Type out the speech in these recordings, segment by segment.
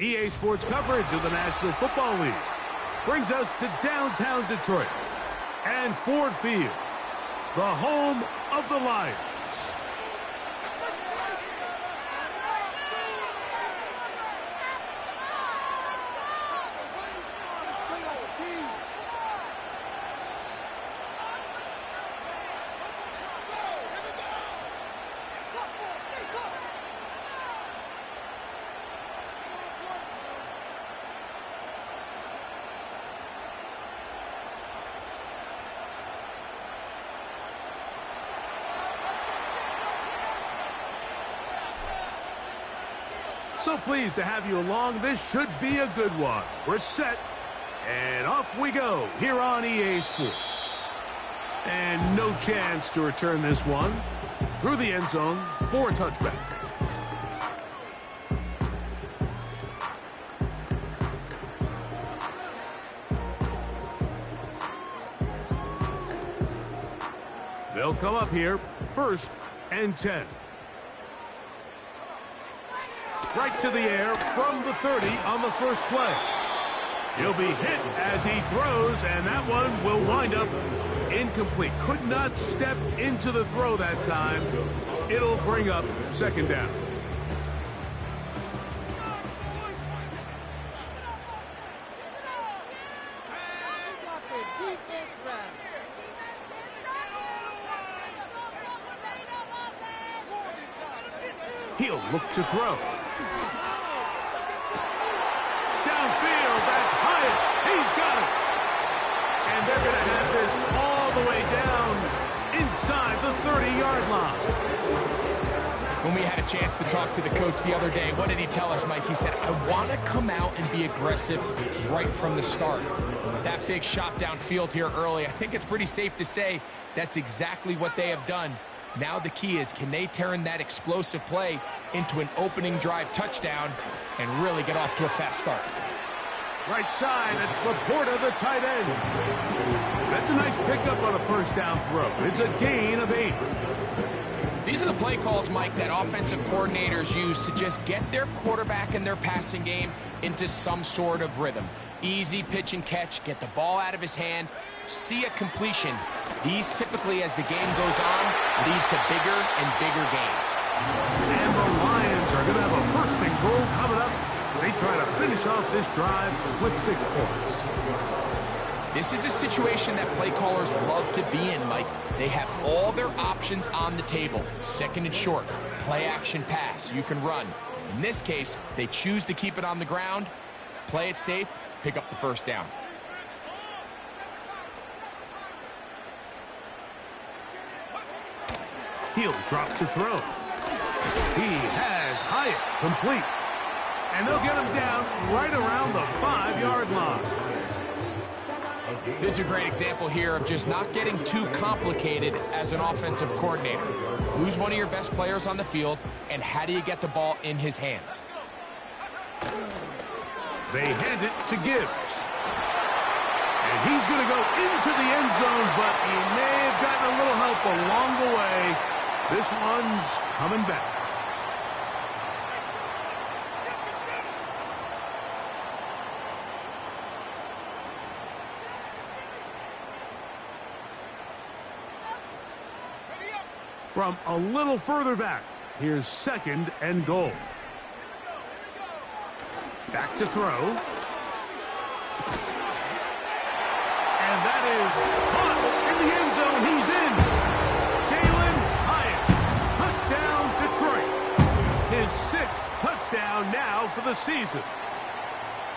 EA Sports coverage of the National Football League brings us to downtown Detroit and Ford Field, the home of the Lions. So pleased to have you along. This should be a good one. We're set, and off we go here on EA Sports. And no chance to return this one through the end zone for a touchback. They'll come up here, 1st and 10. Right to the air from the 30 on the first play. He'll be hit as he throws, and that one will wind up incomplete. Could not step into the throw that time. It'll bring up 2nd down. He'll look to throw. Downfield, that's Hyatt. He's got it. And they're going to have this all the way down inside the 30-yard line. When we had a chance to talk to the coach the other day, what did he tell us, Mike? He said, I want to come out and be aggressive right from the start. And with that big shot downfield here early, I think it's pretty safe to say that's exactly what they have done. Now the key is, can they turn that explosive play into an opening drive touchdown and really get off to a fast start? Right side, it's Laporta, the tight end. That's a nice pickup on a 1st down throw. It's a gain of 8. These are the play calls, Mike, that offensive coordinators use to just get their quarterback and their passing game into some sort of rhythm. Easy pitch and catch, get the ball out of his hand, see a completion. These typically, as the game goes on, lead to bigger and bigger gains. And the Lions are going to have a 1st and goal coming up. They try to finish off this drive with 6 points. This is a situation that play callers love to be in, Mike. They have all their options on the table. 2nd and short, play action pass, you can run. In this case, they choose to keep it on the ground, play it safe, pick up the 1st down. He'll drop to throw. He has Hyatt complete. And they'll get him down right around the 5-yard line. This is a great example here of just not getting too complicated as an offensive coordinator. Who's one of your best players on the field, and how do you get the ball in his hands? They hand it to Gibbs. And he's going to go into the end zone, but he may have gotten a little help along the way. This one's coming back. From a little further back, here's 2nd and goal. Back to throw. And that is caught in the end zone. He's in. Jalin Hyatt. Touchdown, Detroit. His 6th touchdown now for the season.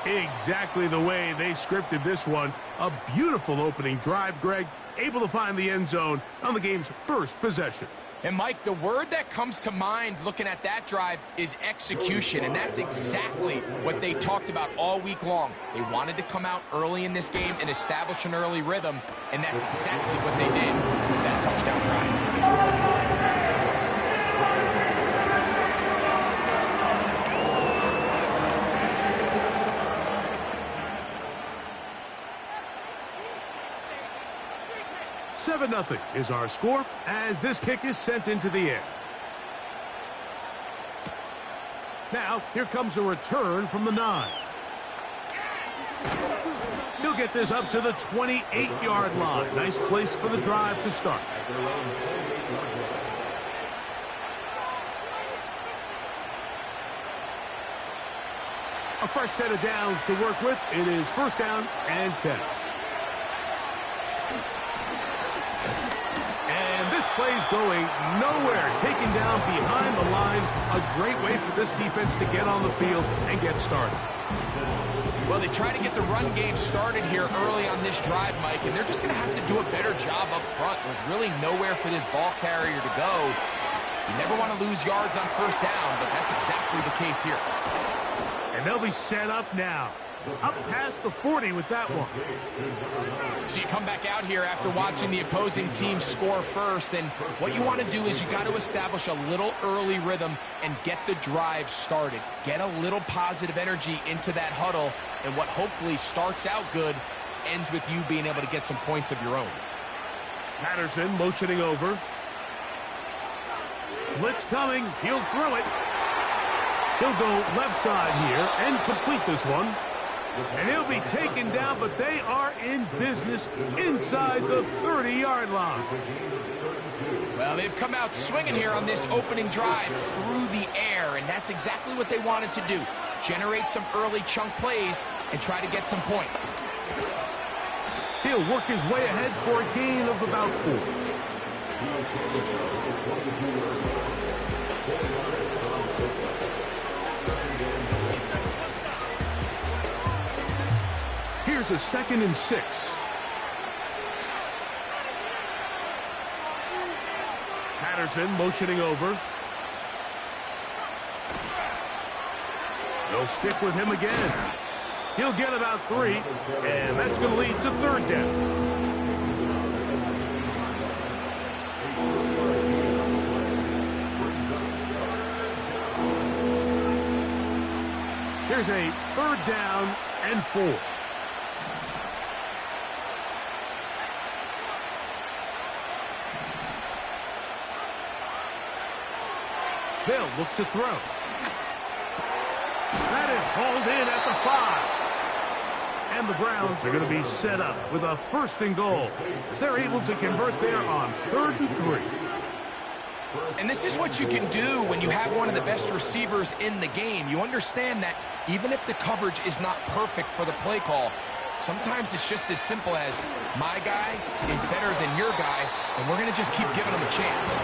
Exactly the way they scripted this one. A beautiful opening drive, Greg. Able to find the end zone on the game's 1st possession. And, Mike, the word that comes to mind looking at that drive is execution, and that's exactly what they talked about all week long. They wanted to come out early in this game and establish an early rhythm, and that's exactly what they did with that touchdown drive. 7-0 is our score as this kick is sent into the air. Now, here comes a return from the 9. He'll get this up to the 28-yard line. Nice place for the drive to start. A fresh set of downs to work with. It is first down and 10. And this play's going nowhere. Taken down behind the line. A great way for this defense to get on the field and get started. Well, they try to get the run game started here early on this drive, Mike, and they're just going to have to do a better job up front. There's really nowhere for this ball carrier to go. You never want to lose yards on first down, but that's exactly the case here. And they'll be set up now. Up past the 40 with that one. So you come back out here after watching the opposing team score first, and what you want to do is you got to establish a little early rhythm and get the drive started. Get a little positive energy into that huddle, and what hopefully starts out good ends with you being able to get some points of your own. Patterson motioning over. Blitz coming. He'll throw it. He'll go left side here and complete this one. And he'll be taken down, but they are in business inside the 30-yard line. Well, they've come out swinging here on this opening drive through the air, and that's exactly what they wanted to do. Generate some early chunk plays and try to get some points. He'll work his way ahead for a gain of about 4. Here's a 2nd and 6. Patterson motioning over. They'll stick with him again. He'll get about 3, and that's going to lead to 3rd down. Here's a 3rd down and 4. They'll look to throw. That is hauled in at the 5. And the Browns are going to be set up with a 1st and goal as they're able to convert there on 3rd and 3. And this is what you can do when you have one of the best receivers in the game. You understand that even if the coverage is not perfect for the play call, sometimes it's just as simple as my guy is better than your guy, and we're going to just keep giving him a chance.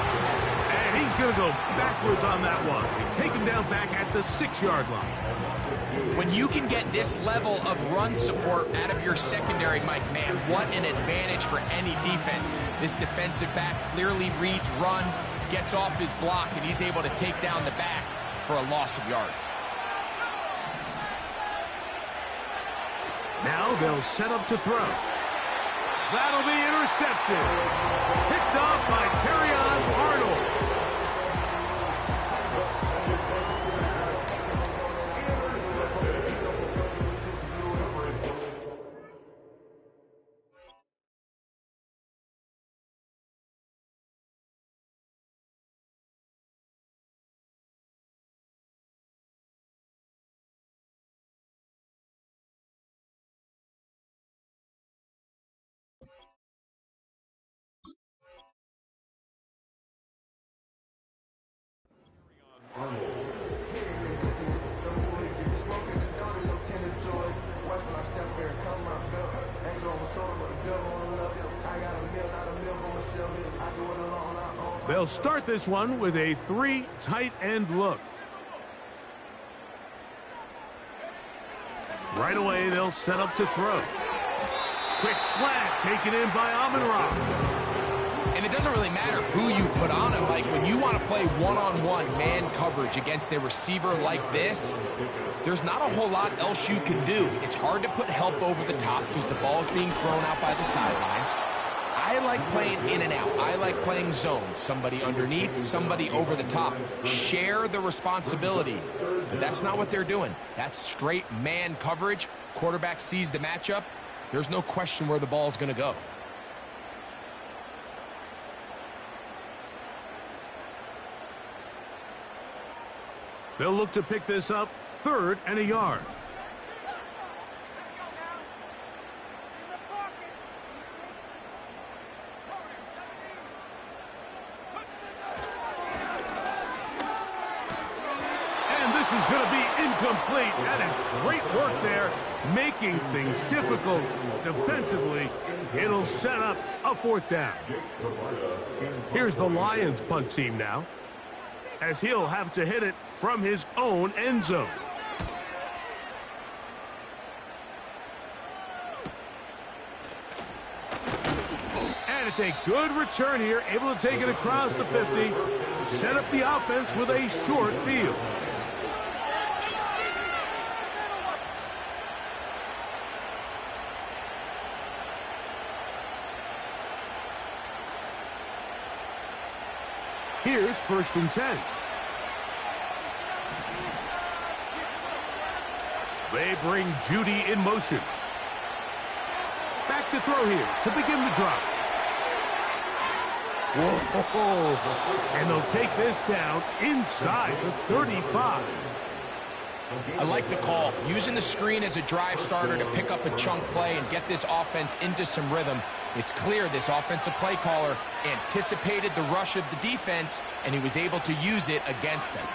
And he's going to go backwards on that one. They take him down back at the 6-yard line. When you can get this level of run support out of your secondary, Mike, man, what an advantage for any defense. This defensive back clearly reads run, gets off his block, and he's able to take down the back for a loss of yards. Now they'll set up to throw. That'll be intercepted. Picked off by Terrion Arnold. They'll start this one with a 3 tight end look. Right away, they'll set up to throw. Quick slant taken in by Amon-Ra. And it doesn't really matter who you put on him. Like, when you want to play one-on-one man coverage against a receiver like this, there's not a whole lot else you can do. It's hard to put help over the top because the ball's being thrown out by the sidelines. I like playing in and out. I like playing zones. Somebody underneath, somebody over the top. Share the responsibility. But that's not what they're doing. That's straight man coverage. Quarterback sees the matchup. There's no question where the ball's going to go. They'll look to pick this up, 3rd and a yard. And this is going to be incomplete. That is great work there, making things difficult defensively. It'll set up a 4th down. Here's the Lions punt team now, as he'll have to hit it from his own end zone. And it's a good return here, able to take it across the 50, set up the offense with a short field. Here's 1st and 10. They bring Judy in motion. Back to throw here to begin the drive. Whoa! And they'll take this down inside the 35. I like the call. Using the screen as a drive starter to pick up a chunk play and get this offense into some rhythm. It's clear this offensive play caller anticipated the rush of the defense, and he was able to use it against them.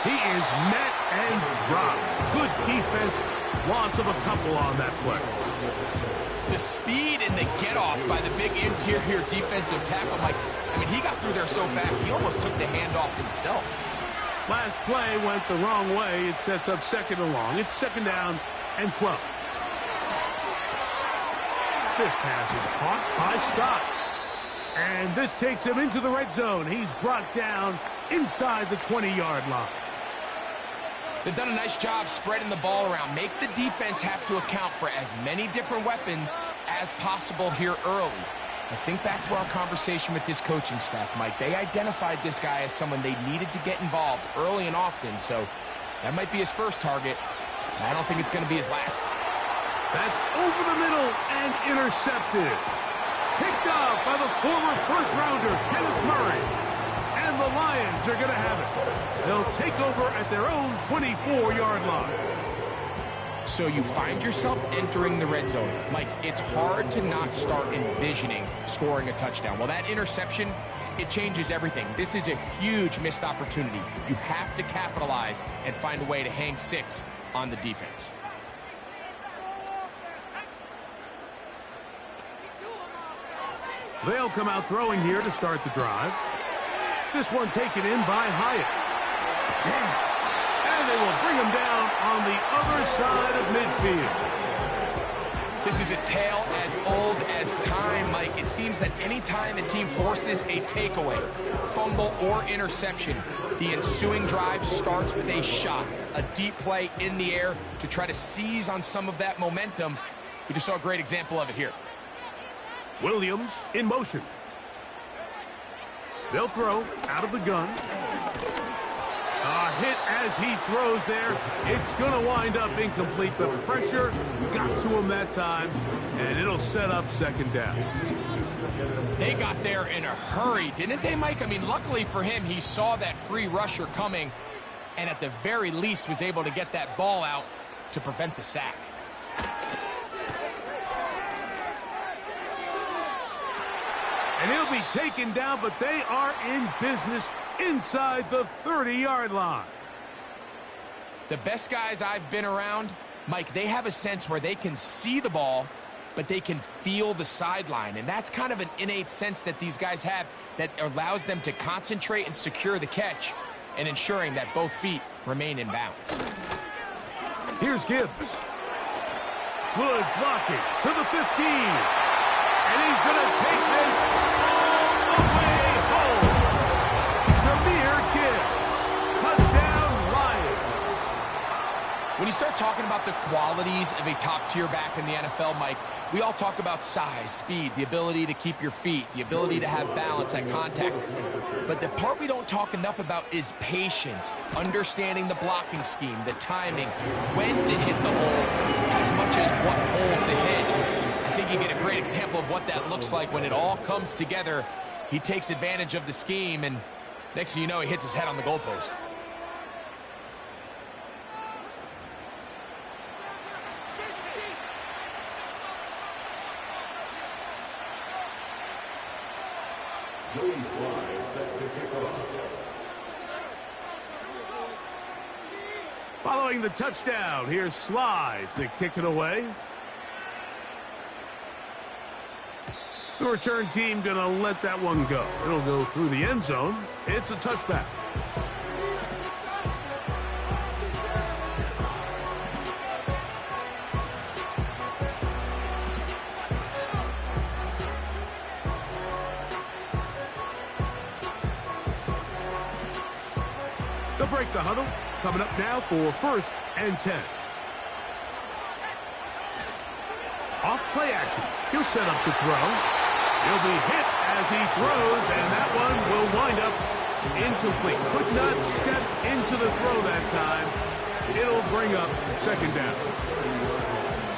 He is met and dropped. Good defense. Loss of a couple on that play. The speed and the get-off by the big interior defensive tackle, Mike. I mean, he got through there so fast, he almost took the handoff himself. Last play went the wrong way. It sets up 2nd and long. It's 2nd down and 12. This pass is caught by Scott. And this takes him into the red zone. He's brought down inside the 20-yard line. They've done a nice job spreading the ball around. Make the defense have to account for as many different weapons as possible here early. I think back to our conversation with this coaching staff, Mike. They identified this guy as someone they needed to get involved early and often, so that might be his first target. I don't think it's going to be his last. That's over the middle and intercepted. Picked up by the former first-rounder, Kenneth Murray. And the Lions are going to have it. They'll take over at their own 24-yard line. So you find yourself entering the red zone. Mike, it's hard to not start envisioning scoring a touchdown. Well, that interception, it changes everything. This is a huge missed opportunity. You have to capitalize and find a way to hang 6 on the defense. They'll come out throwing here to start the drive. This one taken in by Hyatt. And they will bring him down on the other side of midfield. This is a tale as old as time, Mike. It seems that any time a team forces a takeaway, fumble, or interception, the ensuing drive starts with a shot, a deep play in the air to try to seize on some of that momentum. We just saw a great example of it here. Williams in motion. They'll throw out of the gun. A hit as he throws there. It's going to wind up incomplete. The pressure got to him that time, and it'll set up 2nd down. They got there in a hurry, didn't they, Mike? I mean, luckily for him, he saw that free rusher coming, and at the very least was able to get that ball out to prevent the sack. And he'll be taken down, but they are in business inside the 30-yard line. The best guys I've been around, Mike, they have a sense where they can see the ball, but they can feel the sideline. And that's kind of an innate sense that these guys have that allows them to concentrate and secure the catch and ensuring that both feet remain in bounds. Here's Gibbs. Good blocking to the 15. And he's going to take this all the way home. Jahmyr Gibbs. Touchdown, Lions. When you start talking about the qualities of a top-tier back in the NFL, Mike, we all talk about size, speed, the ability to keep your feet, the ability to have balance at contact. But the part we don't talk enough about is patience, understanding the blocking scheme, the timing, when to hit the hole, as much as what hole to hit. I think you get a great example of what that looks like when it all comes together. He takes advantage of the scheme, and next thing you know, he hits his head on the goalpost. Following the touchdown, here's Sly to kick it away. The return team going to let that one go. It'll go through the end zone. It's a touchback. They'll break the huddle. Coming up now for 1st and 10. Off play action. He'll set up to throw. He'll be hit as he throws, and that one will wind up incomplete. Could not step into the throw that time. It'll bring up 2nd down.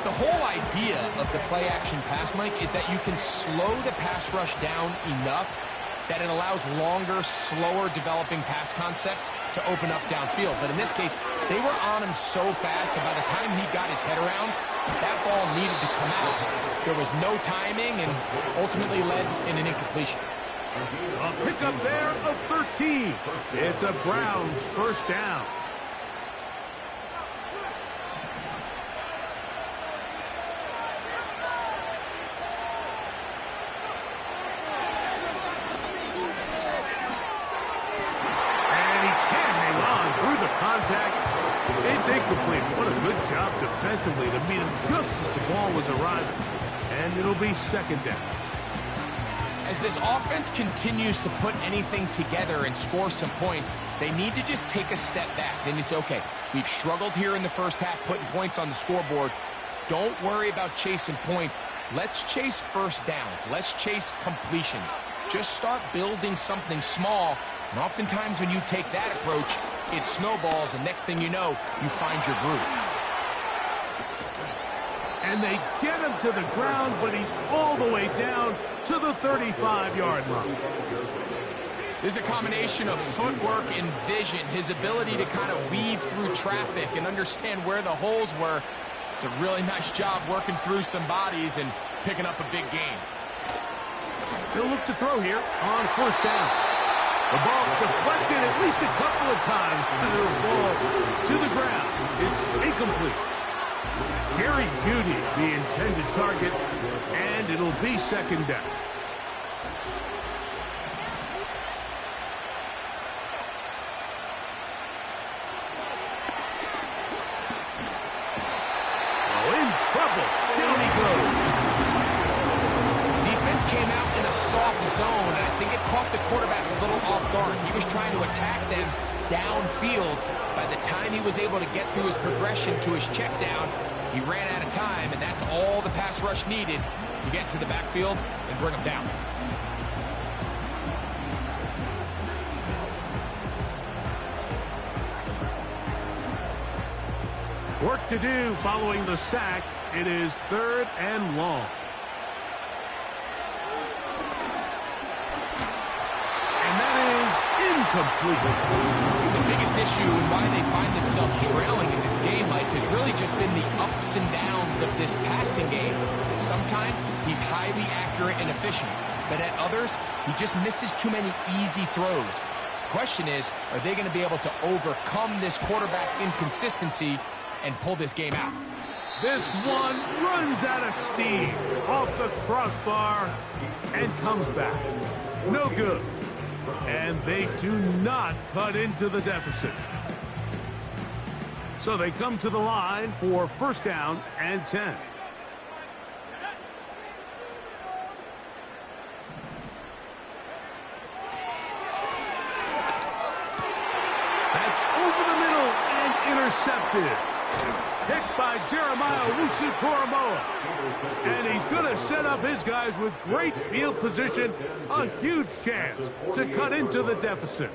The whole idea of the play action pass, Mike, is that you can slow the pass rush down enough that it allows longer, slower developing pass concepts to open up downfield. But in this case, they were on him so fast that by the time he got his head around, that ball needed to come out. There was no timing and ultimately led in an incompletion. A pickup there of 13. It's a Browns 1st down. It's incomplete. What a good job defensively to meet him just as the ball was arriving. And it'll be 2nd down. As this offense continues to put anything together and score some points, they need to just take a step back. Then you say, okay, we've struggled here in the first half putting points on the scoreboard. Don't worry about chasing points. Let's chase 1st downs. Let's chase completions. Just start building something small. And oftentimes when you take that approach, it snowballs, and next thing you know, you find your groove. And they get him to the ground, but he's all the way down to the 35-yard line. There's a combination of footwork and vision, his ability to kind of weave through traffic and understand where the holes were. It's a really nice job working through some bodies and picking up a big gain. They'll look to throw here on 1st down. The ball deflected at least a couple of times, and it'll fall to the ground. It's incomplete. Jerry Jeudy, the intended target, and it'll be 2nd down. Oh, in trouble. Down he goes. Came out in a soft zone, and I think it caught the quarterback a little off guard. He was trying to attack them downfield. By the time he was able to get through his progression to his check down, he ran out of time, and that's all the pass rush needed to get to the backfield and bring him down. Work to do following the sack. It is 3rd and long. Incomplete. The biggest issue and why they find themselves trailing in this game, Mike, has really just been the ups and downs of this passing game. And sometimes he's highly accurate and efficient, but at others, he just misses too many easy throws. The question is, are they going to be able to overcome this quarterback inconsistency and pull this game out? This one runs out of steam off the crossbar and comes back. No good. And they do not cut into the deficit. So they come to the line for 1st down and 10. That's over the middle and intercepted. Picked by Jeremiah Owusu-Koramoah. And he's going to set up his guys with great field position. A huge chance to cut into the deficit.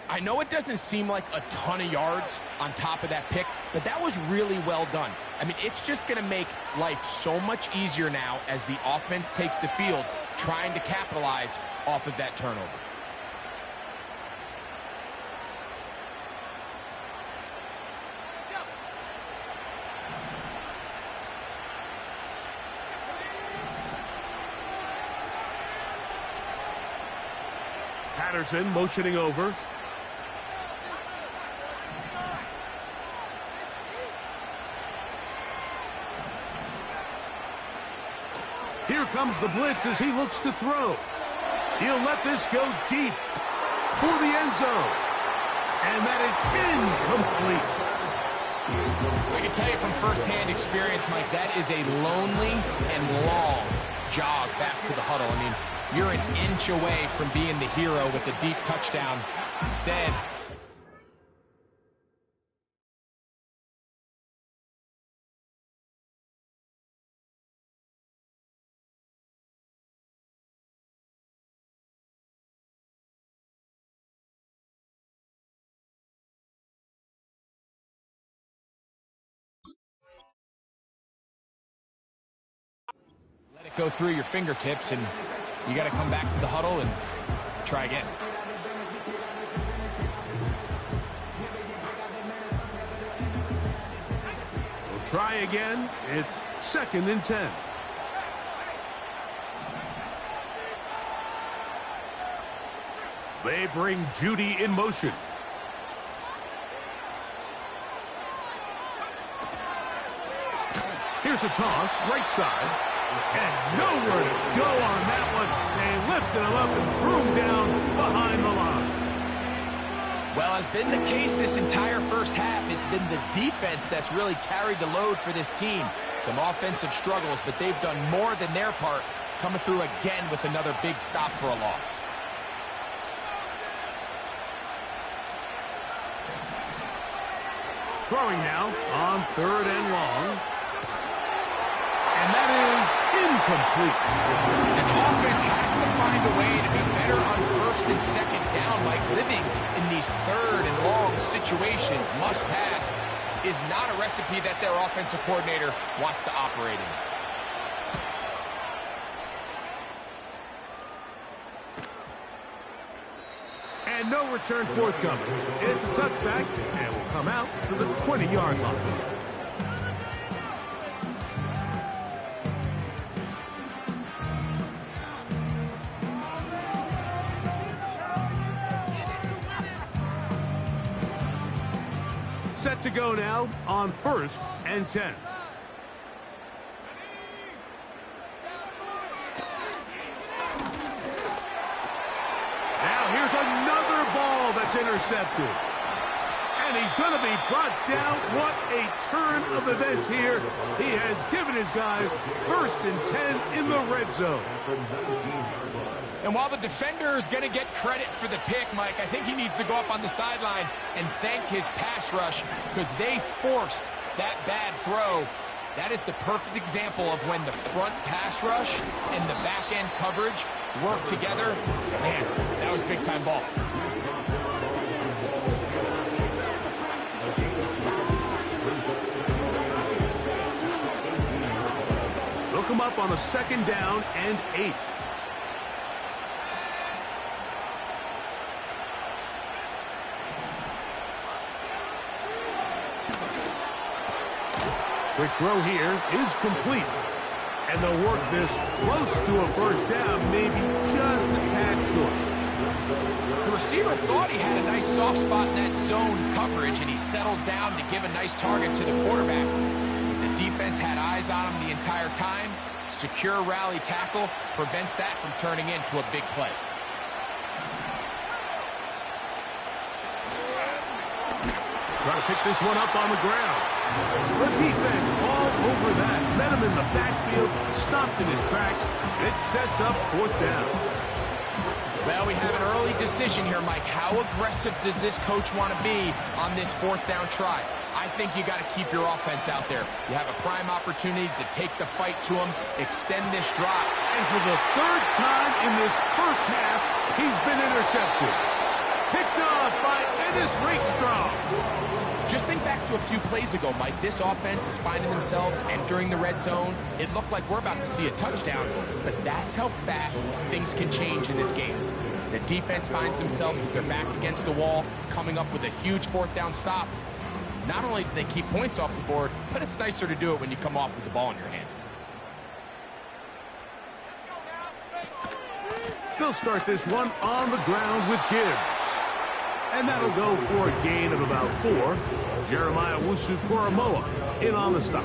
I know it doesn't seem like a ton of yards on top of that pick, but that was really well done. I mean, it's just going to make life so much easier now as the offense takes the field, trying to capitalize off of that turnover. Patterson motioning over. Here comes the blitz as he looks to throw. He'll let this go deep for the end zone. And that is incomplete. I can tell you from firsthand experience, Mike, that is a lonely and long jog back to the huddle. I mean, you're an inch away from being the hero with a deep touchdown. Instead, let it go through your fingertips, and you got to come back to the huddle and try again. We'll try again. It's 2nd and 10. They bring Judy in motion. Here's a toss, right side. And nowhere to go on that one. They lifted him up and threw him down behind the line. Well, as been the case this entire first half, it's been the defense that's really carried the load for this team. Some offensive struggles, but they've done more than their part, coming through again with another big stop for a loss. Throwing now on 3rd and long. And that is incomplete. This offense has to find a way to be better on 1st and 2nd down. Like, living in these 3rd and long situations, must pass, is not a recipe that their offensive coordinator wants to operate in. And no return forthcoming. It's a touchback and will come out to the 20-yard line. Set to go now on 1st and 10. Now here's another ball that's intercepted. And he's going to be brought down. What a turn of events here. He has given his guys 1st and 10 in the red zone. And while the defender is going to get credit for the pick, Mike, I think he needs to go up on the sideline and thank his pass rush, because they forced that bad throw. That is the perfect example of when the front pass rush and the back end coverage work together. Man, that was big-time ball. They'll come up on a 2nd down and 8. Quick throw here is complete. And they'll work this close to a 1st down, maybe just a tad short. The receiver thought he had a nice soft spot in that zone coverage, and he settles down to give a nice target to the quarterback. The defense had eyes on him the entire time. Secure rally tackle prevents that from turning into a big play. Trying to pick this one up on the ground. The defense all over that. Met him in the backfield, stopped in his tracks. It sets up 4th down. Well, we have an early decision here, Mike. How aggressive does this coach want to be on this 4th down try? I think you got to keep your offense out there. You have a prime opportunity to take the fight to him, extend this drive. And for the 3rd time in this first half, he's been intercepted. Picked off by Ennis Rakestraw. Just think back to a few plays ago, Mike. This offense is finding themselves entering the red zone. It looked like we're about to see a touchdown, but that's how fast things can change in this game. The defense finds themselves with their back against the wall, coming up with a huge 4th down stop. Not only do they keep points off the board, but it's nicer to do it when you come off with the ball in your hand. They'll start this one on the ground with Gibbs. And that'll go for a gain of about 4. Jeremiah Owusu-Koramoah in on the stop.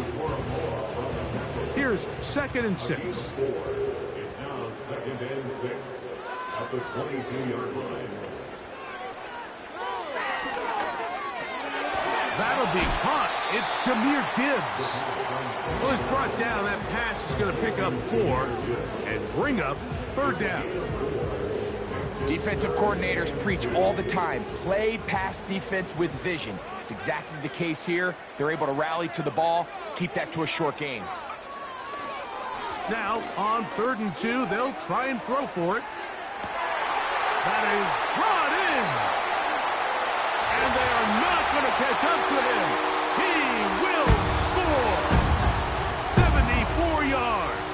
Here's 2nd and 6. It's now 2nd and 6 at the 22-yard line. That'll be caught. It's Jahmyr Gibbs. Well, he's brought down. That pass is going to pick up 4 and bring up 3rd down. Defensive coordinators preach all the time, play pass defense with vision. It's exactly the case here. They're able to rally to the ball, keep that to a short gain. Now, on 3rd and 2, they'll try and throw for it. That is brought in. And they are not going to catch up to him. He will score. 74 yards.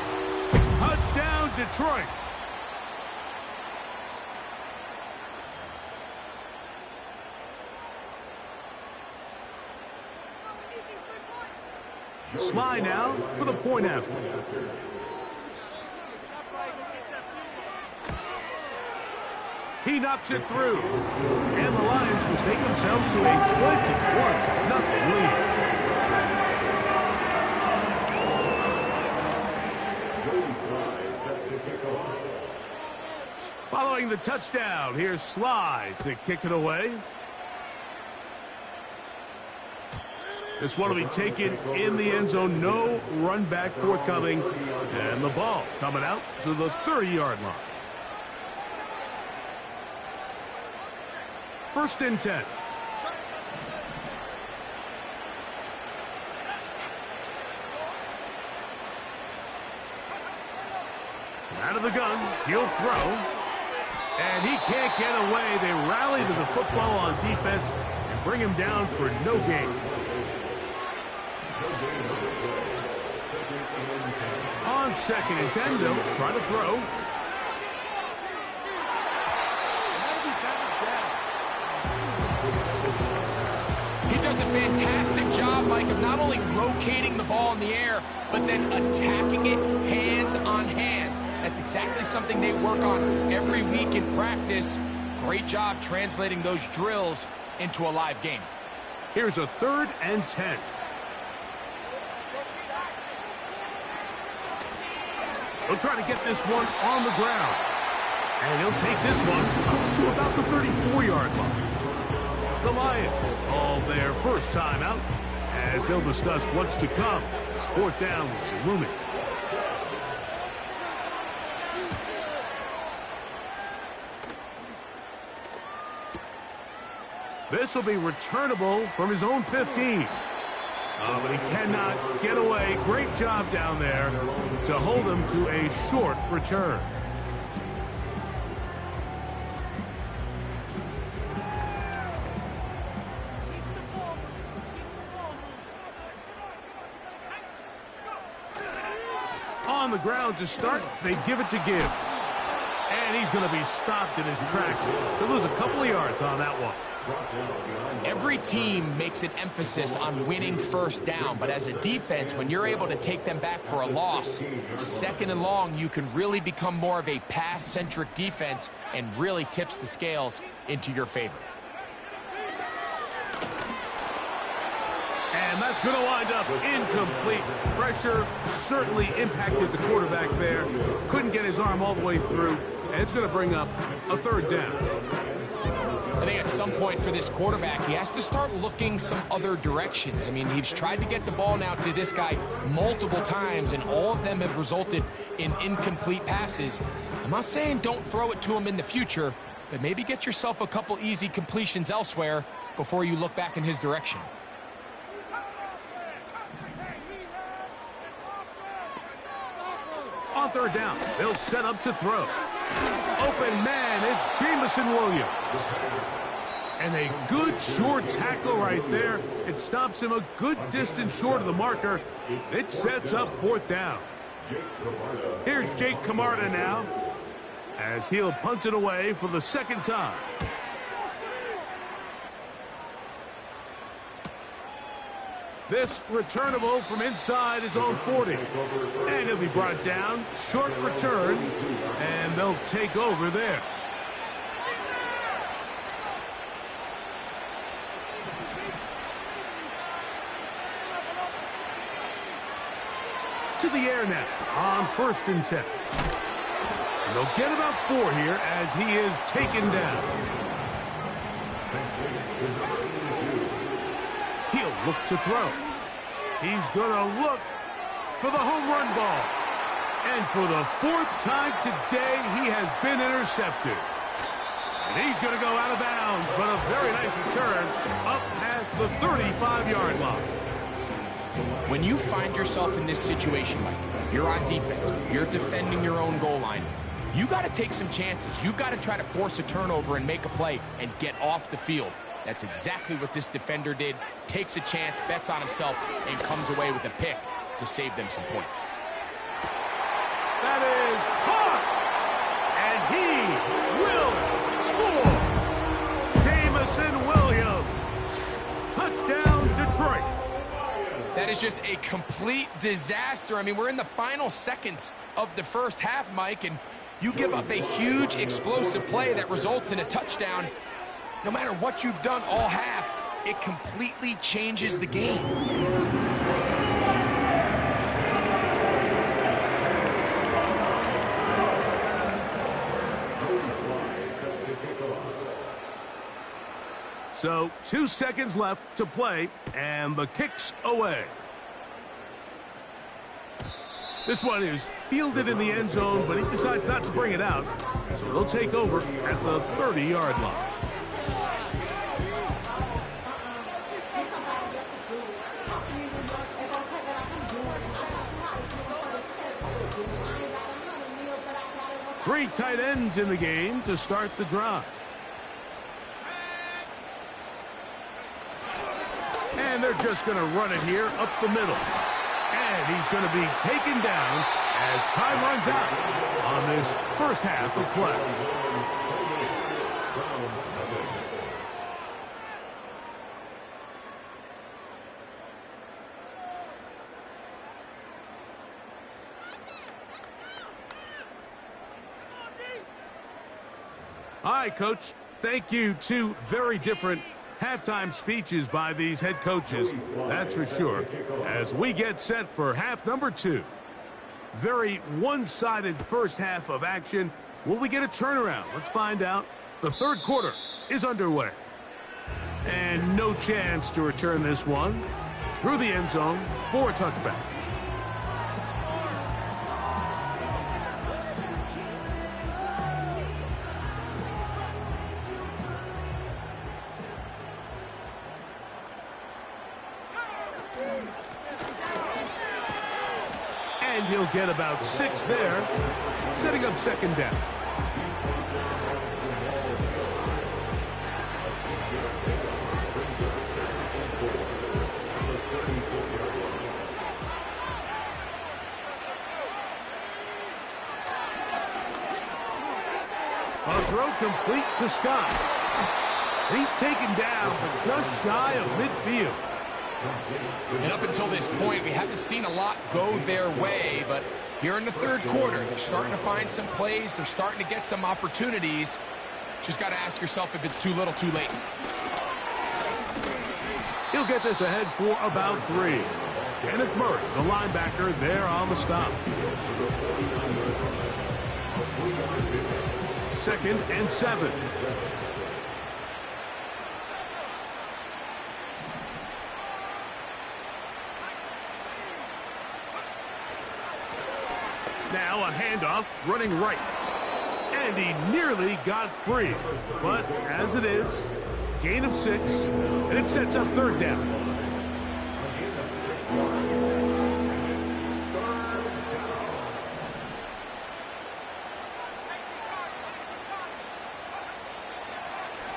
Touchdown, Detroit. Sly now for the point after. He knocks it through. And the Lions will take themselves to a 21-0 lead. Following the touchdown, here's Sly to kick it away. This one will be taken in the end zone. No run back forthcoming. And the ball coming out to the 30-yard line. 1st and 10. Out of the gun, he'll throw. And he can't get away. They rally to the football on defense and bring him down for no gain. On 2nd and 10, they'll try to throw. He does a fantastic job, Mike, of not only rotating the ball in the air, but then attacking it hands on hands. That's exactly something they work on every week in practice. Great job translating those drills into a live game. Here's a 3rd and 10. He'll try to get this one on the ground. And he'll take this one up to about the 34-yard line. The Lions call their first timeout as they'll discuss what's to come. It's 4th down is looming. This will be returnable from his own 15. But he cannot get away. Great job down there to hold him to a short return. On the ground to start, they give it to Gibbs. And he's going to be stopped in his tracks. He'll lose a couple of yards on that one. Every team makes an emphasis on winning 1st down, but as a defense, when you're able to take them back for a loss, 2nd and long, you can really become more of a pass-centric defense and really tips the scales into your favor. And that's going to wind up incomplete. Pressure certainly impacted the quarterback there. Couldn't get his arm all the way through, and it's going to bring up a 3rd down. I think at some point for this quarterback, he has to start looking some other directions. I mean, he's tried to get the ball now to this guy multiple times, and all of them have resulted in incomplete passes. I'm not saying don't throw it to him in the future, but maybe get yourself a couple easy completions elsewhere before you look back in his direction. On 3rd down, they'll set up to throw. Open man, it's Jameson Williams. And a good short tackle right there. It stops him a good distance short of the marker. It sets up 4th down. Here's Jake Camarda now, as he'll punt it away for the 2nd time. This returnable from inside his own 40. And he'll be brought down. Short return. And they'll take over there. To the air now on 1st and 10. And they'll get about 4 here as he is taken down. He'll look to throw. He's going to look for the home run ball. And for the 4th time today, he has been intercepted. And he's going to go out of bounds, but a very nice return up past the 35-yard line. When you find yourself in this situation, Mike, you're on defense, you're defending your own goal line, you got to take some chances. You've got to try to force a turnover and make a play and get off the field. That's exactly what this defender did. Takes a chance, bets on himself, and comes away with a pick to save them some points. That is caught! And he will score! Jameson Williams. Touchdown, Detroit. That is just a complete disaster. I mean, we're in the final seconds of the first half, Mike, and you give up a huge explosive play that results in a touchdown. No matter what you've done all half, it completely changes the game. So 2 seconds left to play, and the kick's away. This one is fielded in the end zone, but he decides not to bring it out. So they'll take over at the 30-yard line. Three tight ends in the game to start the drive. And they're just going to run it here up the middle. And he's going to be taken down as time runs out on this first half of play. All right, Coach. Thank you. 2 very different halftime speeches by these head coaches, that's for sure, as we get set for half number 2. Very one-sided first half of action. Will we get a turnaround? Let's find out. The third quarter is underway. And no chance to return this one through the end zone for a touchback. And he'll get about 6 there, setting up second down. A throw complete to Scott. He's taken down, but just shy of midfield. And up until this point, we haven't seen a lot go their way, but here in the third quarter, they're starting to find some plays. They're starting to get some opportunities. Just got to ask yourself if it's too little, too late. He'll get this ahead for about 3. Kenneth Murray, the linebacker, there on the stop. 2nd and 7. Now a handoff running right. And he nearly got free. But as it is, gain of 6. And it sets up third down.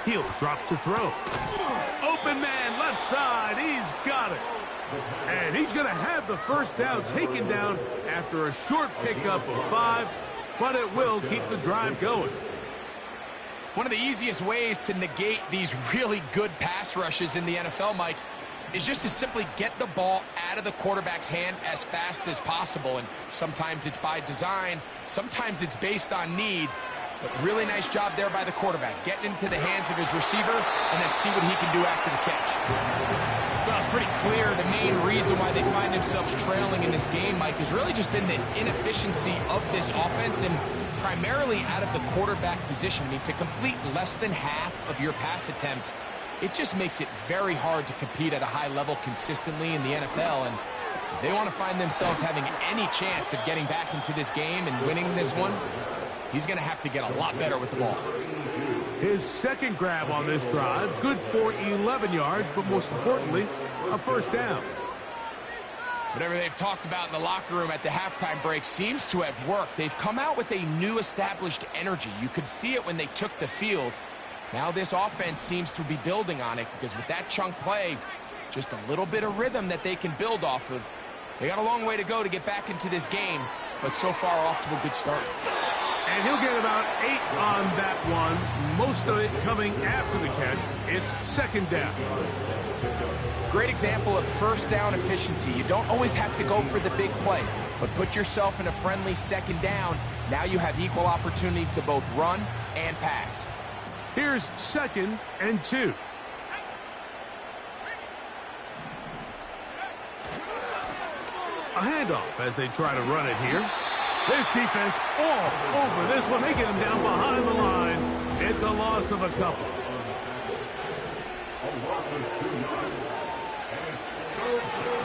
He'll drop to throw. Open man left side. He's got it. And he's going to have the first down taken down after a short pickup of 5, but it will keep the drive going. One of the easiest ways to negate these really good pass rushes in the NFL, Mike, is just to simply get the ball out of the quarterback's hand as fast as possible. And sometimes it's by design, sometimes it's based on need. But really nice job there by the quarterback, getting into the hands of his receiver and then see what he can do after the catch. Well, it's pretty clear the main reason why they find themselves trailing in this game, Mike, has really just been the inefficiency of this offense and primarily out of the quarterback position. I mean, to complete less than half of your pass attempts, it just makes it very hard to compete at a high level consistently in the NFL. And if they want to find themselves having any chance of getting back into this game and winning this one, he's going to have to get a lot better with the ball. His second grab on this drive, good for 11 yards, but most importantly, a first down. Whatever they've talked about in the locker room at the halftime break seems to have worked. They've come out with a new established energy. You could see it when they took the field. Now this offense seems to be building on it because with that chunk play, just a little bit of rhythm that they can build off of. They got a long way to go to get back into this game, but so far off to a good start. And he'll get about 8 on that one, most of it coming after the catch. It's second down. Great example of first down efficiency. You don't always have to go for the big play, but put yourself in a friendly second down. Now you have equal opportunity to both run and pass. Here's 2nd and 2. A handoff as they try to run it here. This defense all over this one. They get him down behind the line. It's a loss of a couple.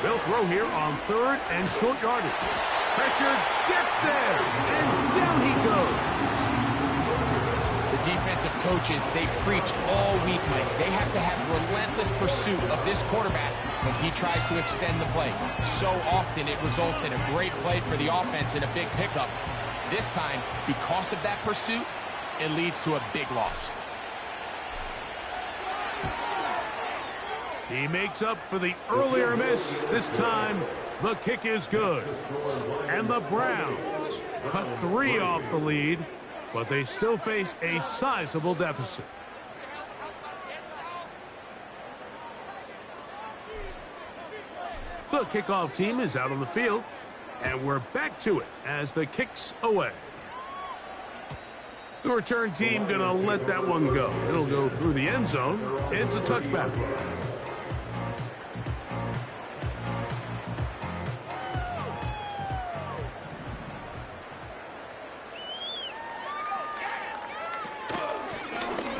They'll throw here on 3rd and short yardage. Pressure gets there, and down he goes. The defensive coaches, they preached all week, Mike. They have to have relentless pursuit of this quarterback when he tries to extend the play. So often it results in a great play for the offense and a big pickup. This time, because of that pursuit, it leads to a big loss. He makes up for the earlier miss. This time, the kick is good. And the Browns cut 3 off the lead, but they still face a sizable deficit. The kickoff team is out on the field, and we're back to it as the kick's away. The return team gonna let that one go. It'll go through the end zone. It's a touchback.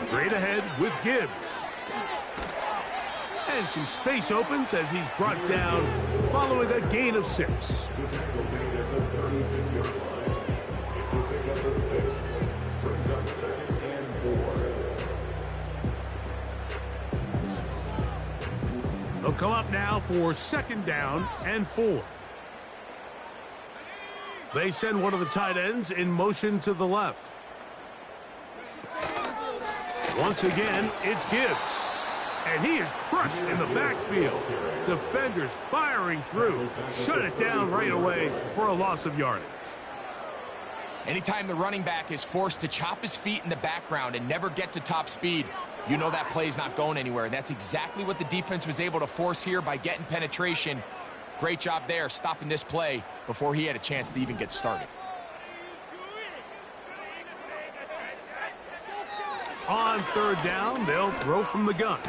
Straight ahead with Gibbs. And some space opens as he's brought down following a gain of 6. They'll come up now for 2nd down and 4. They send one of the tight ends in motion to the left. Once again, it's Gibbs. And he is crushed in the backfield. Defenders firing through. Shut it down right away for a loss of yardage. Anytime the running back is forced to chop his feet in the background and never get to top speed, you know that play's not going anywhere. That's exactly what the defense was able to force here by getting penetration. Great job there, stopping this play before he had a chance to even get started. On 3rd down, they'll throw from the gun.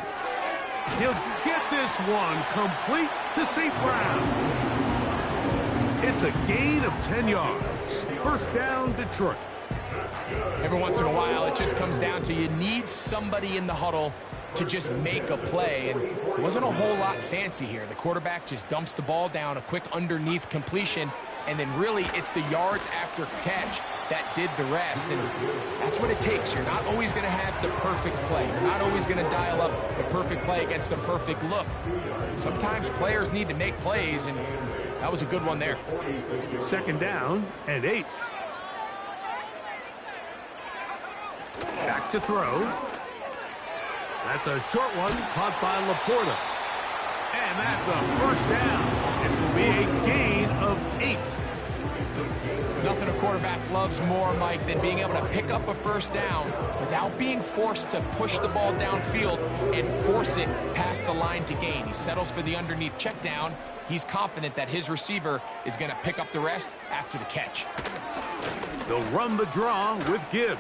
He'll get this one complete to St. Brown. It's a gain of 10 yards. First down, Detroit. Every once in a while, it just comes down to you need somebody in the huddle to just make a play, and it wasn't a whole lot fancy here. The quarterback just dumps the ball down, a quick underneath completion, and then really it's the yards after catch that did the rest, and that's what it takes. You're not always going to have the perfect play. You're not always going to dial up the perfect play against the perfect look. Sometimes players need to make plays, and that was a good one there. 2nd down and 8. Back to throw. That's a short one caught by Laporta. And that's a first down. It will be a gain of 8. Nothing a quarterback loves more, Mike, than being able to pick up a first down without being forced to push the ball downfield and force it past the line to gain. He settles for the underneath check down. He's confident that his receiver is going to pick up the rest after the catch. They'll run the draw with Gibbs.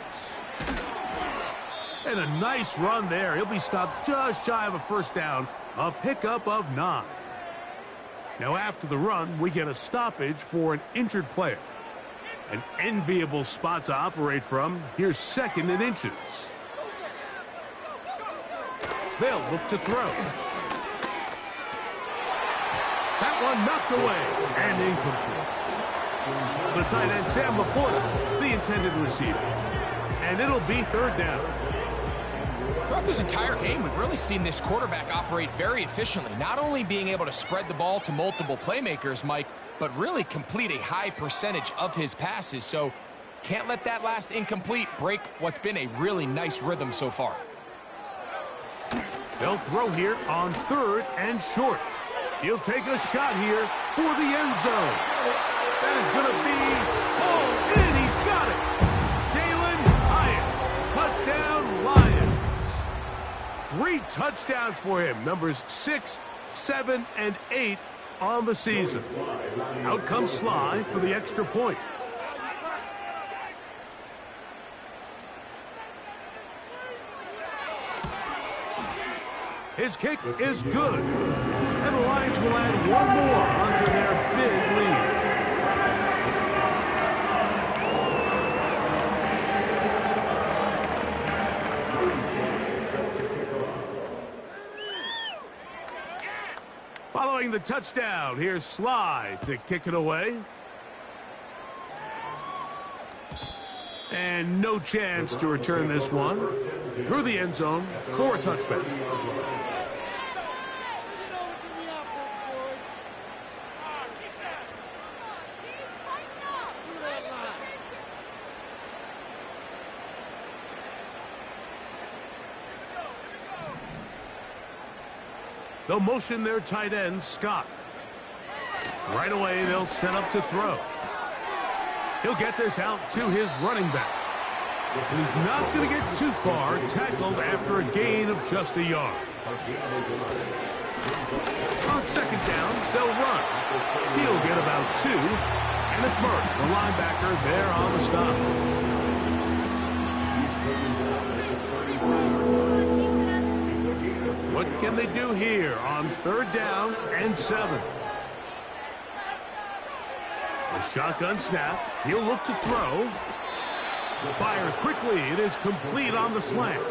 And a nice run there. He'll be stopped just shy of a first down. A pickup of 9. Now after the run, we get a stoppage for an injured player. An enviable spot to operate from. Here's 2nd and inches. They'll look to throw. That one knocked away and incomplete. The tight end, Sam Laporta, the intended receiver. And it'll be 3rd down. Throughout this entire game, we've really seen this quarterback operate very efficiently, not only being able to spread the ball to multiple playmakers, Mike, but really complete a high percentage of his passes. So can't let that last incomplete break what's been a really nice rhythm so far. They'll throw here on 3rd and short. He'll take a shot here for the end zone. That is going to be hauled in. He's got it. Jalen Hyatt. Touchdown, Lions. 3 touchdowns for him. Numbers 6, 7, and 8 on the season. Out comes Sly for the extra point. His kick is good. And the Lions will add 1 more onto their big lead. Following the touchdown, here's Sly to kick it away. And no chance to return this one. Through the end zone for a touchback. They'll motion their tight end, Scott. Right away, they'll set up to throw. He'll get this out to his running back. And he's not going to get too far, tackled after a gain of just a yard. On 2nd down, they'll run. He'll get about 2. And it's Murray, the linebacker, there on the stop. What can they do here on 3rd down and 7? A shotgun snap. He'll look to throw. Fires quickly. It is complete on the slant.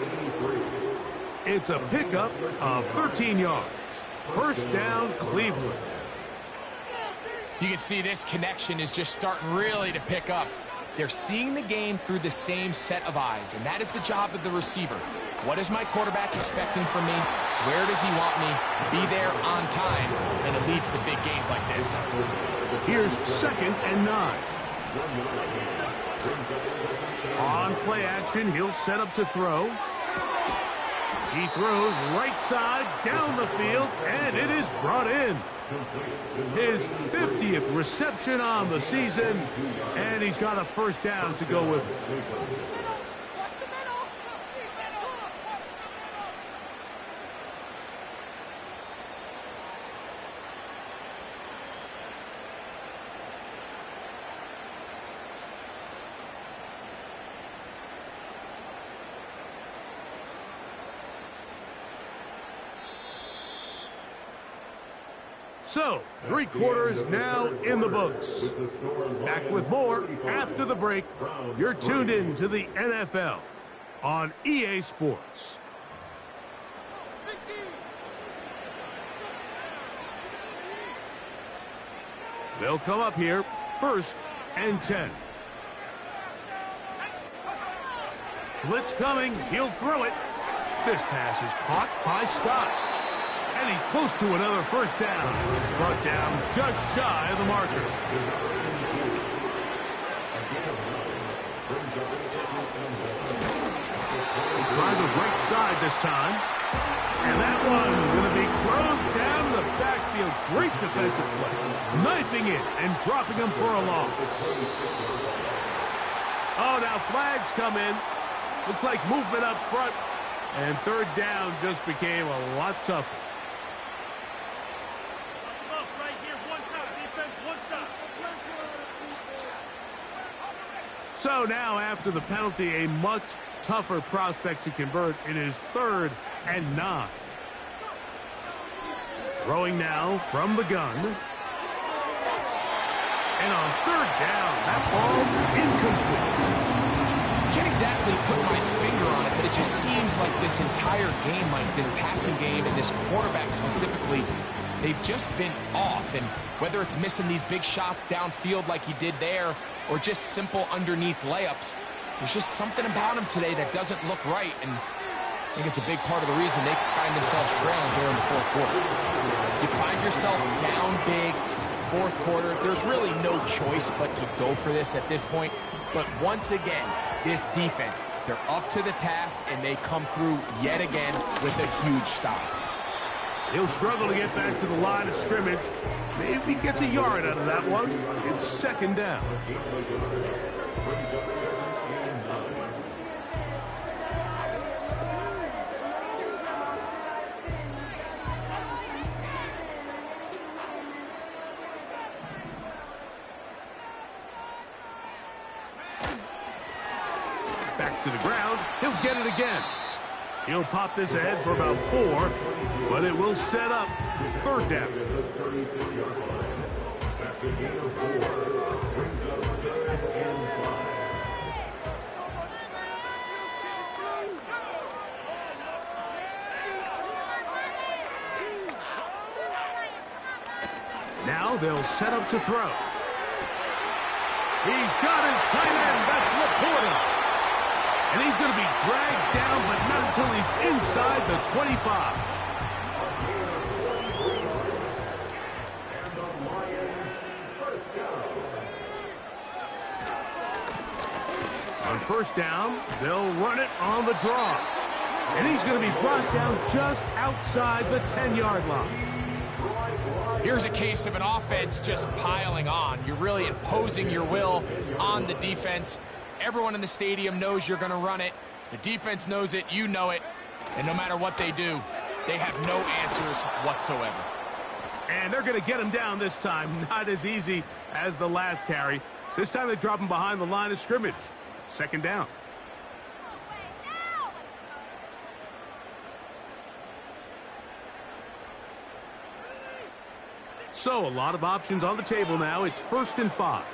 It's a pickup of 13 yards. 1st down, Cleveland. You can see this connection is just starting really to pick up. They're seeing the game through the same set of eyes, and that is the job of the receiver. What is my quarterback expecting from me? Where does he want me? Be there on time, and it leads to big gains like this. Here's 2nd and 9. On play action, he'll set up to throw. He throws right side down the field, and it is brought in. His 50th reception on the season, and he's got a 1st down to go with it. So, 3 quarters now in the books. Back with more after the break. You're tuned in to the NFL on EA Sports. They'll come up here, 1st and 10. Blitz coming. He'll throw it. This pass is caught by Scott. And he's close to another 1st down. He's brought down just shy of the marker. He tried the right side this time. And that one going to be thrown down the backfield. Great defensive play. knifing it and dropping him for a loss. Oh, now flags come in. Looks like movement up front. And third down just became a lot tougher. So now, after the penalty, a much tougher prospect to convert. It is 3rd and 9. Throwing now from the gun. And on 3rd down, that ball incomplete. Can't exactly put my finger on it, but it just seems like this entire game, Mike, this passing game and this quarterback specifically, they've just been off. And whether it's missing these big shots downfield like he did there or just simple underneath layups, there's just something about him today that doesn't look right. And I think it's a big part of the reason they find themselves trailing here in the 4th quarter. You find yourself down big. It's the 4th quarter. There's really no choice but to go for this at this point. But once again, this defense, they're up to the task, and they come through yet again with a huge stop. He'll struggle to get back to the line of scrimmage. Maybe gets a yard out of that one. It's 2nd down. Back to the ground. He'll get it again. He'll pop this ahead for about 4, but it will set up 3rd down. Now they'll set up to throw. He's got his tight end. That's Laporta. And he's going to be dragged down, but not until he's inside the 25. And the Lions first down. On 1st down, they'll run it on the draw. And he's going to be brought down just outside the 10-yard line. Here's a case of an offense just piling on. You're really imposing your will on the defense. Everyone in the stadium knows you're going to run it. The defense knows it. You know it. And no matter what they do, they have no answers whatsoever. And they're going to get him down this time. Not as easy as the last carry. This time they drop him behind the line of scrimmage. 2nd down. So a lot of options on the table now. It's 1st and 5.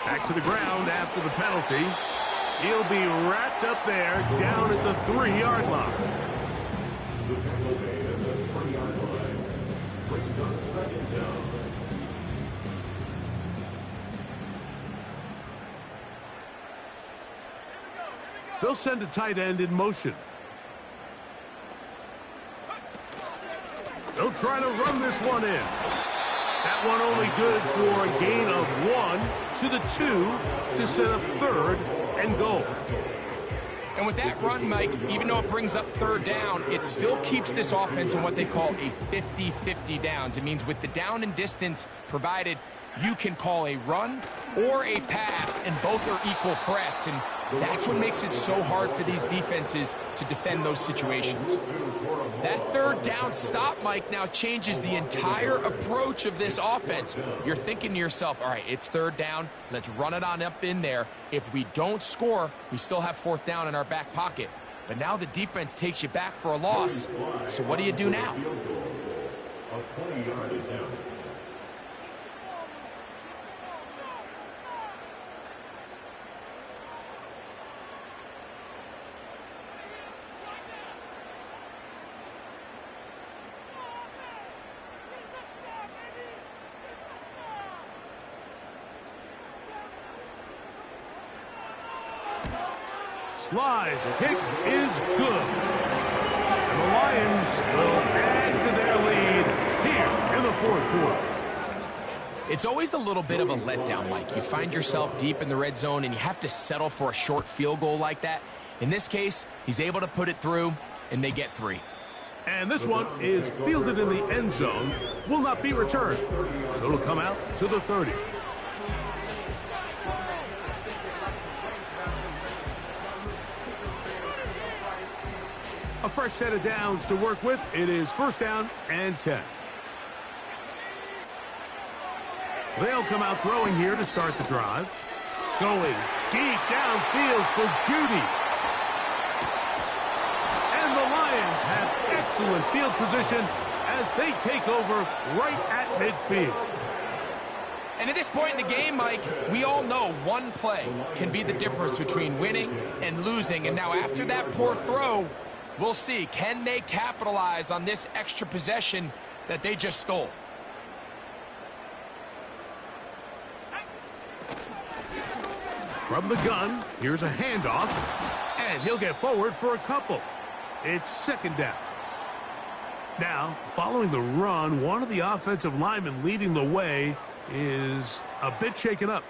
Back to the ground after the penalty. He'll be wrapped up there down at the 3-yard line. They'll send a tight end in motion. They'll try to run this one in. That one only good for a gain of 1 to the 2 to set up 3rd and goal. And with that run, Mike, even though it brings up 3rd down, it still keeps this offense in what they call a 50-50 downs. It means with the down and distance provided, you can call a run or a pass, and both are equal threats. And that's what makes it so hard for these defenses to defend those situations. That 3rd down stop, Mike, now changes the entire approach of this offense. You're thinking to yourself, all right, it's 3rd down. Let's run it on up in there. If we don't score, we still have 4th down in our back pocket. But now the defense takes you back for a loss. So what do you do now? A 20-yard attempt. Slides. Kick is good. And the Lions will add to their lead here in the 4th quarter. It's always a little bit of a letdown, Mike. You find yourself deep in the red zone and you have to settle for a short field goal like that. In this case, he's able to put it through and they get 3. And this one is fielded in the end zone, will not be returned. So it'll come out to the 30. A fresh set of downs to work with. It is first down and 10. They'll come out throwing here to start the drive. Going deep downfield for Judy. And the Lions have excellent field position as they take over right at midfield. And at this point in the game, Mike, we all know one play can be the difference between winning and losing. And now after that poor throw, we'll see, can they capitalize on this extra possession that they just stole? From the gun, here's a handoff, and he'll get forward for a couple. It's second down. Now, following the run, one of the offensive linemen leading the way is a bit shaken up.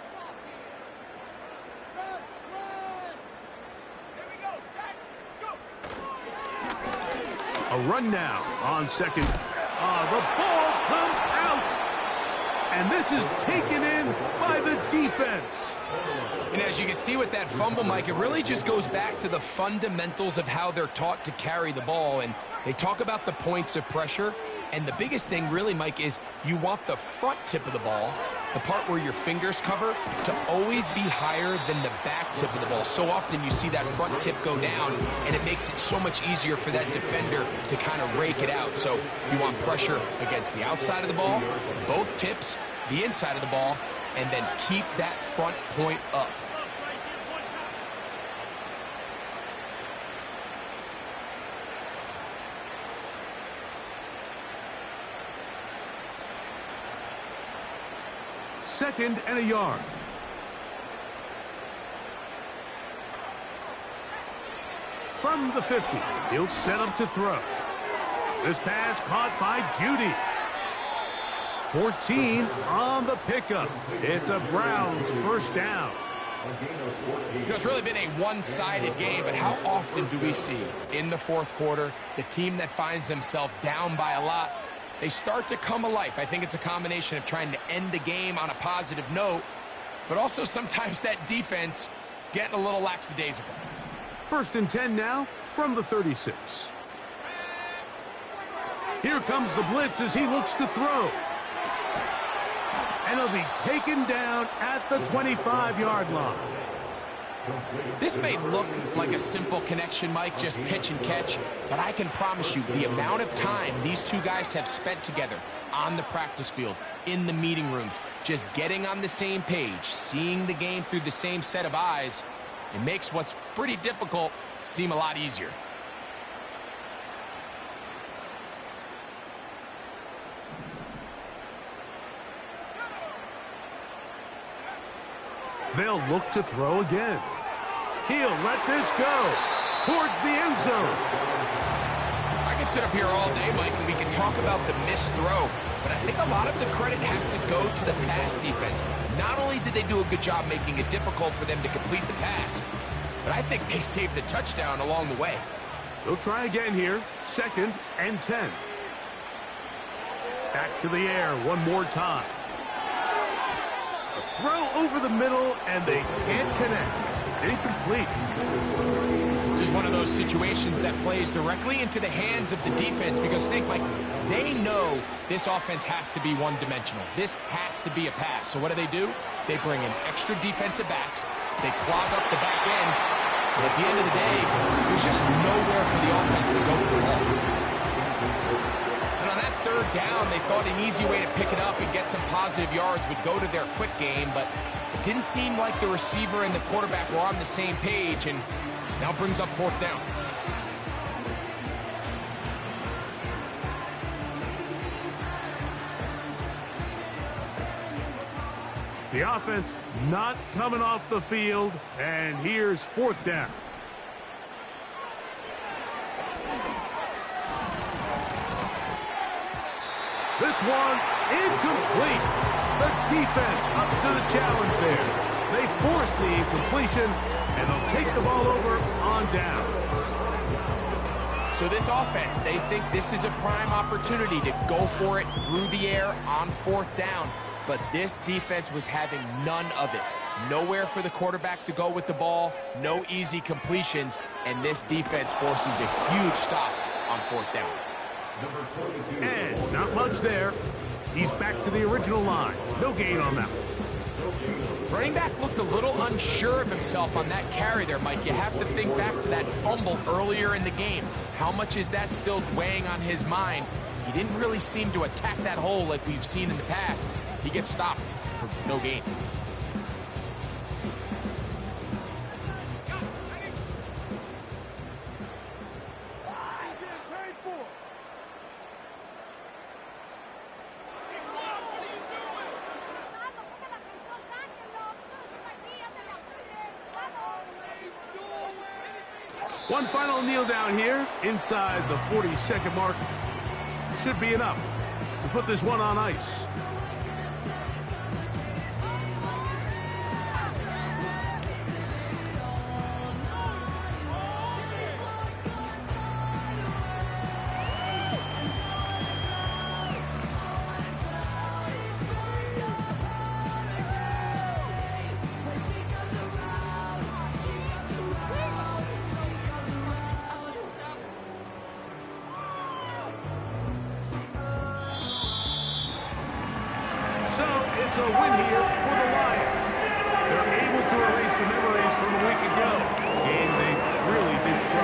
A run now on second. The ball comes out. And this is taken in by the defense. And as you can see with that fumble, Mike, it really just goes back to the fundamentals of how they're taught to carry the ball. And they talk about the points of pressure. And the biggest thing really, Mike, is you want the front tip of the ball, the part where your fingers cover, to always be higher than the back tip of the ball. So often you see that front tip go down, and it makes it so much easier for that defender to kind of rake it out. So you want pressure against the outside of the ball, both tips, the inside of the ball, and then keep that front point up. Second and a yard. From the 50, he'll set up to throw. This pass caught by Judy. 14 on the pickup. It's a Browns first down. You know, it's really been a one-sided game, but how often do we see in the fourth quarter the team that finds themselves down by a lot, they start to come alive? I think it's a combination of trying to end the game on a positive note, but also sometimes that defense getting a little lackadaisical. First and 10 now from the 36. Here comes the blitz as he looks to throw. And he'll be taken down at the 25-yard line. This may look like a simple connection, Mike, just pitch and catch, but I can promise you the amount of time these two guys have spent together on the practice field, in the meeting rooms, just getting on the same page, seeing the game through the same set of eyes, it makes what's pretty difficult seem a lot easier. They'll look to throw again. He'll let this go towards the end zone. I can sit up here all day, Mike, and we can talk about the missed throw, but I think a lot of the credit has to go to the pass defense. Not only did they do a good job making it difficult for them to complete the pass, but I think they saved the touchdown along the way. They'll try again here. Second and 10. Back to the air one more time. A throw over the middle, and they can't connect. It's incomplete. This is one of those situations that plays directly into the hands of the defense because think, Mike, they know this offense has to be one-dimensional. This has to be a pass. So what do? They bring in extra defensive backs. They clog up the back end. And at the end of the day, there's just nowhere for the offense to go with the ball. And on that third down, they thought an easy way to pick it up and get some positive yards would go to their quick game, but it didn't seem like the receiver and the quarterback were on the same page, and now brings up fourth down. The offense not coming off the field, and here's fourth down. This one incomplete. The defense up to the challenge there. They force the incompletion, and they'll take the ball over on downs. So this offense, they think this is a prime opportunity to go for it through the air on 4th down. But this defense was having none of it. Nowhere for the quarterback to go with the ball, no easy completions, and this defense forces a huge stop on 4th down. And not much there. He's back to the original line. No gain on that one. Running back looked a little unsure of himself on that carry there, Mike. You have to think back to that fumble earlier in the game. How much is that still weighing on his mind? He didn't really seem to attack that hole like we've seen in the past. He gets stopped for no gain. One final kneel down here inside the 40-second mark. Should be enough to put this one on ice. So it's a win here for the Lions. They're able to erase the memories from a week ago. A game they really did struggle